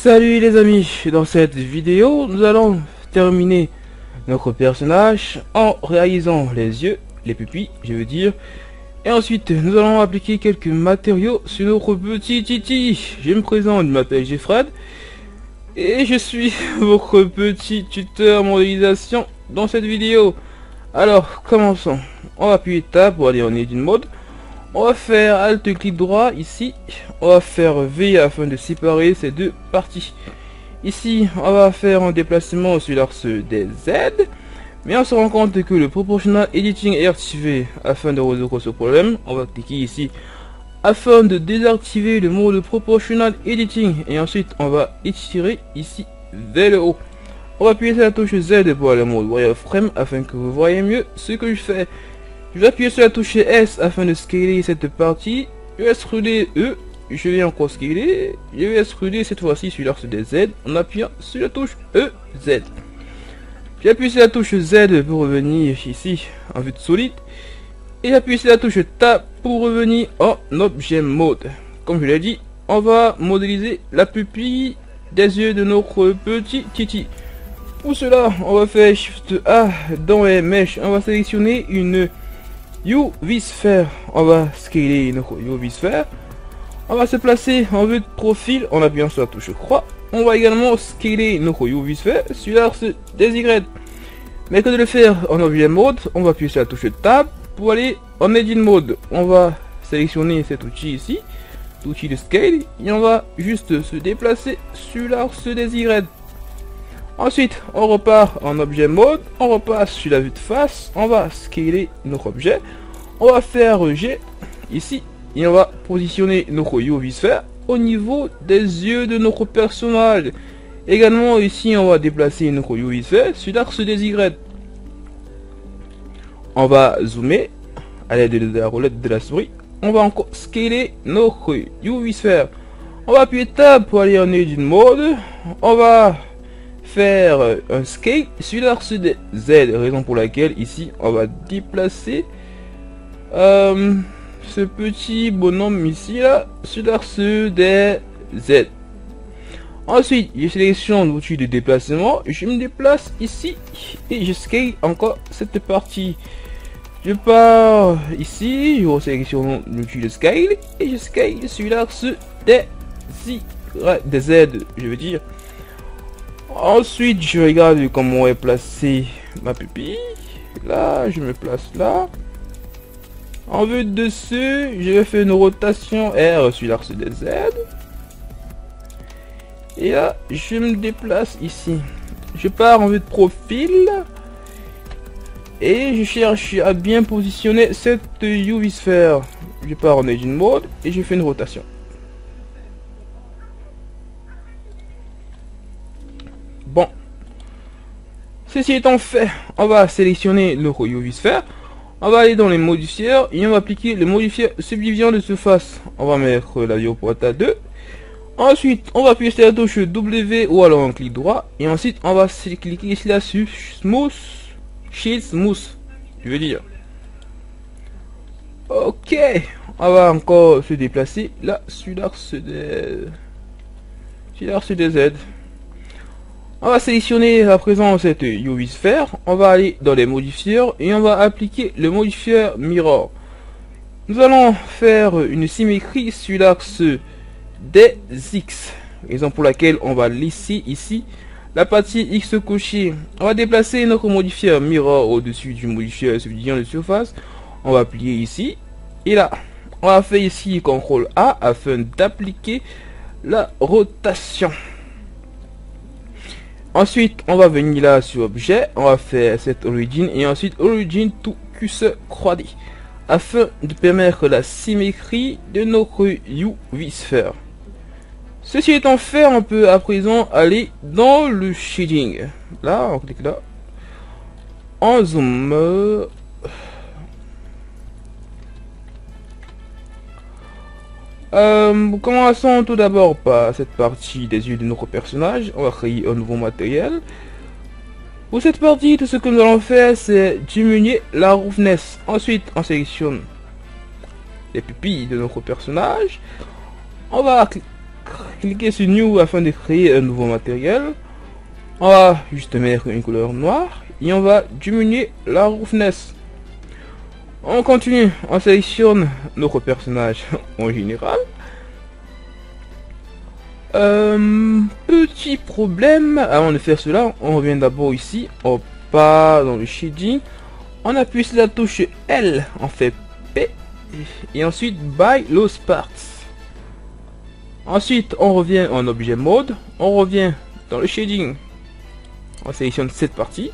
Salut les amis, dans cette vidéo nous allons terminer notre personnage en réalisant les yeux, les pupilles je veux dire, et ensuite nous allons appliquer quelques matériaux sur notre petit Titi. Je me présente, je m'appelle Jeffred et je suis votre petit tuteur modélisation dans cette vidéo. Alors commençons, on va appuyer Tab pour aller en Edit Mode. On va faire Alt clic droit ici, on va faire V afin de séparer ces deux parties. Ici on va faire un déplacement sur l'axe des Z, mais on se rend compte que le Proportional Editing est activé. Afin de résoudre ce problème, on va cliquer ici afin de désactiver le mode Proportional Editing, et ensuite on va étirer ici vers le haut. On va appuyer sur la touche Z pour aller en mode wireframe afin que vous voyez mieux ce que je fais. Je vais appuyer sur la touche S afin de scaler cette partie. Je vais extruder E. Je vais encore scaler. Je vais extruder cette fois-ci sur l'axe des Z en appuyant sur la touche E, Z. J'appuie sur la touche Z pour revenir ici en vue de solide. Et j'appuie sur la touche Tab pour revenir en objet mode. Comme je l'ai dit, on va modéliser la pupille des yeux de notre petit Titi. Pour cela, on va faire Shift A dans les mèches. On va sélectionner une UV Sphere, on va scaler notre UV Sphere. On va se placer en vue de profil en appuyant sur la touche croix. On va également scaler notre UV Sphere sur l'axe des Y. Mais que de le faire en objet mode, on va appuyer sur la touche Tab pour aller en Edit Mode. On va sélectionner cet outil ici, l'outil de scale, et on va juste se déplacer sur l'axe des Y. Ensuite, on repart en objet mode, on repasse sur la vue de face, on va scaler notre objet, on va faire G ici, et on va positionner notre UV Sphere au niveau des yeux de notre personnage. Également ici, on va déplacer notre UV Sphere sur l'axe des Y. On va zoomer à l'aide de la roulette de la souris, on va encore scaler notre UV Sphere. On va appuyer Tab pour aller en Edit Mode, on va faire un scale sur l'axe des Z, raison pour laquelle ici on va déplacer ce petit bonhomme ici là sur l'axe des Z. Ensuite je sélectionne l'outil de déplacement, je me déplace ici et je scale encore cette partie. Je pars ici, je sélectionne l'outil de scale et je scale sur l'axe des Z, je veux dire. Ensuite, je regarde comment est placée ma pupille. Là, je me place là. En vue de dessus, je vais faire une rotation R sur l'axe des Z. Et là, je me déplace ici. Je pars en vue de profil. Et je cherche à bien positionner cette UV Sphere. Je pars en Edit Mode et je fais une rotation. Bon, ceci étant fait, on va sélectionner le UV Sphere, on va aller dans les modifieurs et on va appliquer le modifier subdivision de surface. On va mettre la viewport à 2. Ensuite, on va appuyer sur la touche W ou alors un clic droit et ensuite on va cliquer ici là sur Smooth, Shield Smooth, je veux dire. Ok, on va encore se déplacer là sur l'axe des Z. On va sélectionner à présent cette UV Sphere, on va aller dans les modifieurs et on va appliquer le modifieur Mirror. Nous allons faire une symétrie sur l'axe des X, raison pour laquelle on va lisser ici la partie X cochée. On va déplacer notre modifieur Mirror au-dessus du modifieur subdivision de surface, on va plier ici et là. On va faire ici CTRL A afin d'appliquer la rotation. Ensuite, on va venir là sur objet, on va faire cette origin et ensuite origin to cursor 3D afin de permettre la symétrie de notre UV Sphere. Ceci étant fait, on peut à présent aller dans le shading. Là, on clique là, on zoom. Commençons tout d'abord par cette partie des yeux de notre personnage. On va créer un nouveau matériel. Pour cette partie, tout ce que nous allons faire, c'est diminuer la roughness. Ensuite, on sélectionne les pupilles de notre personnage. On va cliquer sur New afin de créer un nouveau matériel. On va juste mettre une couleur noire et on va diminuer la roughness. On continue, on sélectionne notre personnage en général. Petit problème, avant de faire cela, on revient d'abord ici, on part dans le shading, on appuie sur la touche L, on fait P, et ensuite By Loose Parts. Ensuite, on revient en objet mode, on revient dans le shading, on sélectionne cette partie,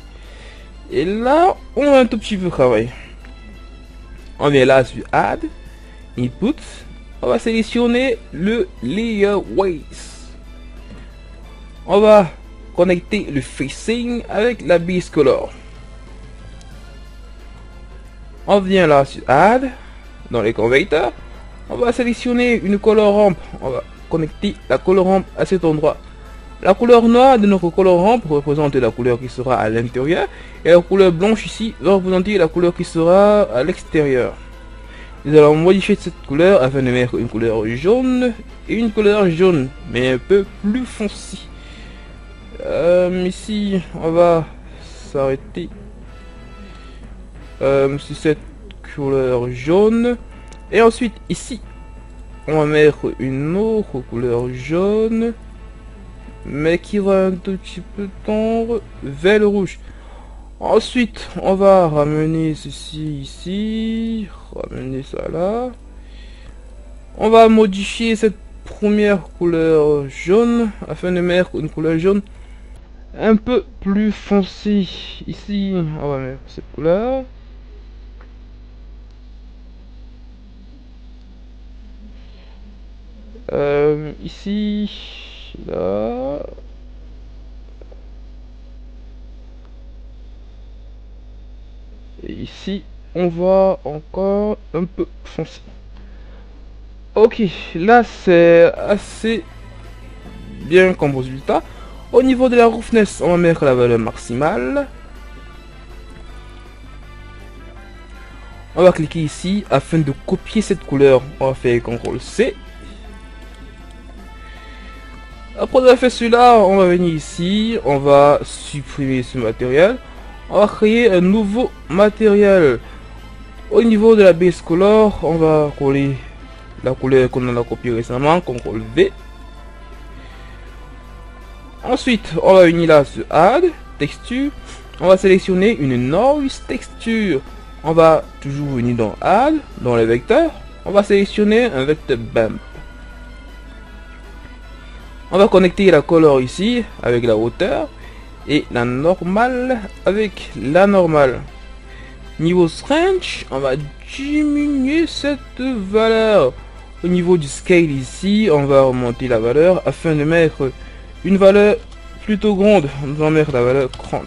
et là, on a un tout petit peu travaillé. On vient là sur Add, Input, on va sélectionner le Layer Ways. On va connecter le facing avec la base color. On vient là sur Add, dans les converteurs, on va sélectionner une color ramp. On va connecter la color ramp à cet endroit. La couleur noire de notre color ramp représente la couleur qui sera à l'intérieur et la couleur blanche ici va représenter la couleur qui sera à l'extérieur. Nous allons modifier cette couleur afin de mettre une couleur jaune et une couleur jaune mais un peu plus foncée. Ici on va s'arrêter sur cette couleur jaune et ensuite ici on va mettre une autre couleur jaune mais qui va un tout petit peu tendre vers le rouge. Ensuite on va ramener ceci ici, ramener ça là. On va modifier cette première couleur jaune afin de mettre une couleur jaune un peu plus foncée. Ici on va mettre cette couleur. Ici là. Et ici on va encore un peu foncer. Ok, là c'est assez bien comme résultat. Au niveau de la roughness, on va mettre la valeur maximale. On va cliquer ici afin de copier cette couleur. On va faire CTRL C. Après avoir fait cela, on va venir ici, on va supprimer ce matériel. On va créer un nouveau matériel. Au niveau de la base color, on va coller la couleur qu'on a copiée récemment, CTRL V. Ensuite, on va venir là sur Add, Texture. On va sélectionner une Noise Texture. On va toujours venir dans Add, dans les vecteurs. On va sélectionner un vecteur Bump. On va connecter la color ici avec la hauteur et la normale avec la normale. Niveau strange, on va diminuer cette valeur. Au niveau du scale ici, on va remonter la valeur afin de mettre une valeur plutôt grande. On va mettre la valeur 30.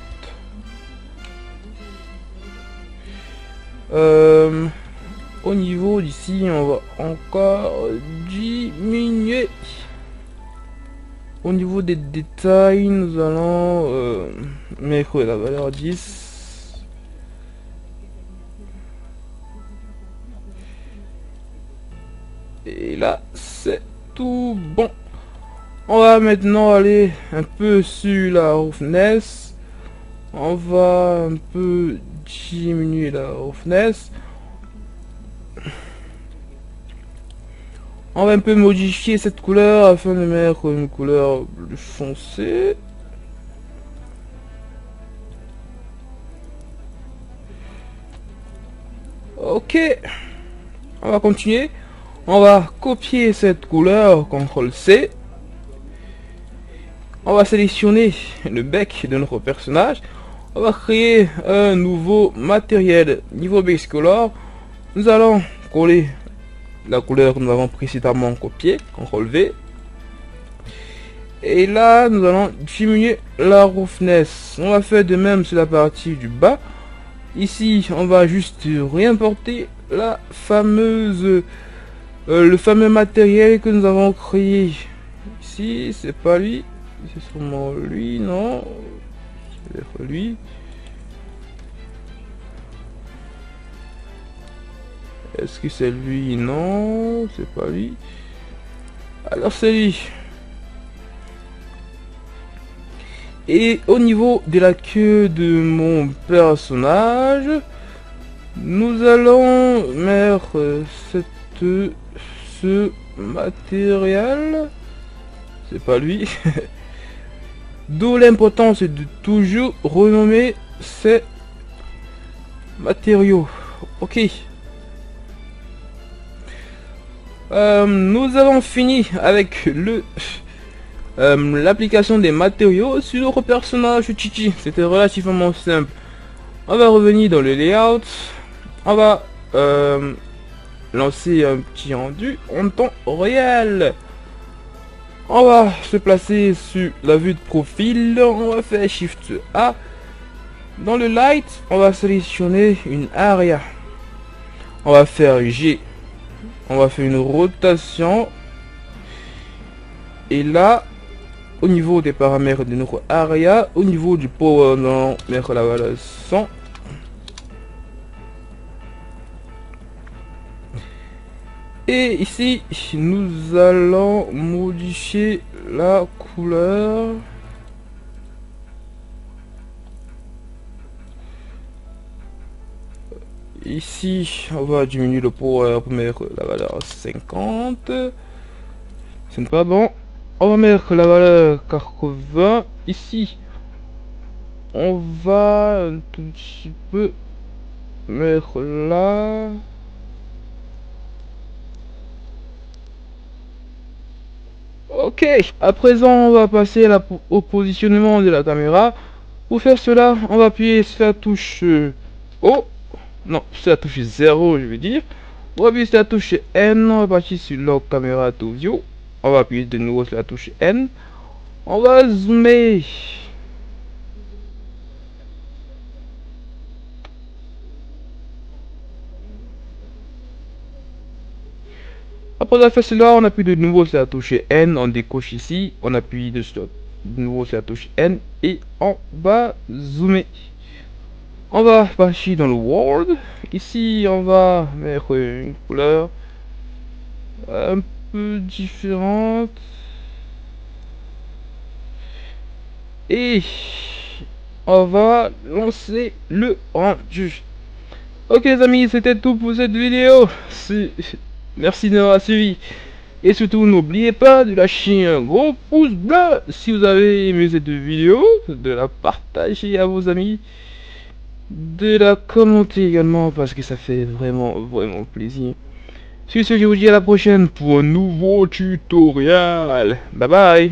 Au niveau d'ici, on va encore diminuer. Au niveau des détails, nous allons mettre la valeur 10. Et là, c'est tout bon. On va maintenant aller un peu sur la roughness. On va un peu diminuer la roughness. On va un peu modifier cette couleur afin de mettre une couleur plus foncée. Ok. On va continuer. On va copier cette couleur, CTRL C. On va sélectionner le bec de notre personnage. On va créer un nouveau matériel. Niveau base color, nous allons coller la couleur que nous avons précédemment copiée, CTRL V. Et là, nous allons diminuer la roughness. On va faire de même sur la partie du bas. Ici, on va juste réimporter la fameuse, le fameux matériel que nous avons créé. Ici, c'est pas lui, c'est sûrement lui, non, c'est peut-être lui. Est-ce que c'est lui? Non, c'est pas lui. Alors c'est lui. Et au niveau de la queue de mon personnage, nous allons mettre ce matériel. C'est pas lui. D'où l'importance de toujours renommer ces matériaux. Ok. Nous avons fini avec l'application des matériaux sur notre personnage Chichi. C'était relativement simple. On va revenir dans le layout. On va lancer un petit rendu en temps réel. On va se placer sur la vue de profil. On va faire Shift A. Dans le light, on va sélectionner une area. On va faire G. On va faire une rotation. Et là, au niveau des paramètres de notre area, au niveau du power, on va mettre la valeur 100. Et ici, nous allons modifier la couleur. Ici, on va diminuer le power pour mettre la valeur 50. Ce n'est pas bon. On va mettre la valeur 80. Ici, on va un tout petit peu mettre là. Ok, à présent on va passer au positionnement de la caméra. Pour faire cela, on va appuyer sur la touche O. Non, sur la touche 0 je veux dire. On va appuyer sur la touche N, on va partir sur Lock Camera to View. On va appuyer de nouveau sur la touche N. On va zoomer. Après avoir fait cela, on appuie de nouveau sur la touche N, on décoche ici, on appuie de nouveau sur la touche N et on va zoomer. On va partir dans le world. Ici, on va mettre une couleur un peu différente. Et on va lancer le rendu. Ok les amis, c'était tout pour cette vidéo. Merci de m'avoir suivi. Et surtout, n'oubliez pas de lâcher un gros pouce bleu si vous avez aimé cette vidéo, de la partager à vos amis, de la commenter également parce que ça fait vraiment plaisir. Sur ce, je vous dis à la prochaine pour un nouveau tutoriel. Bye bye.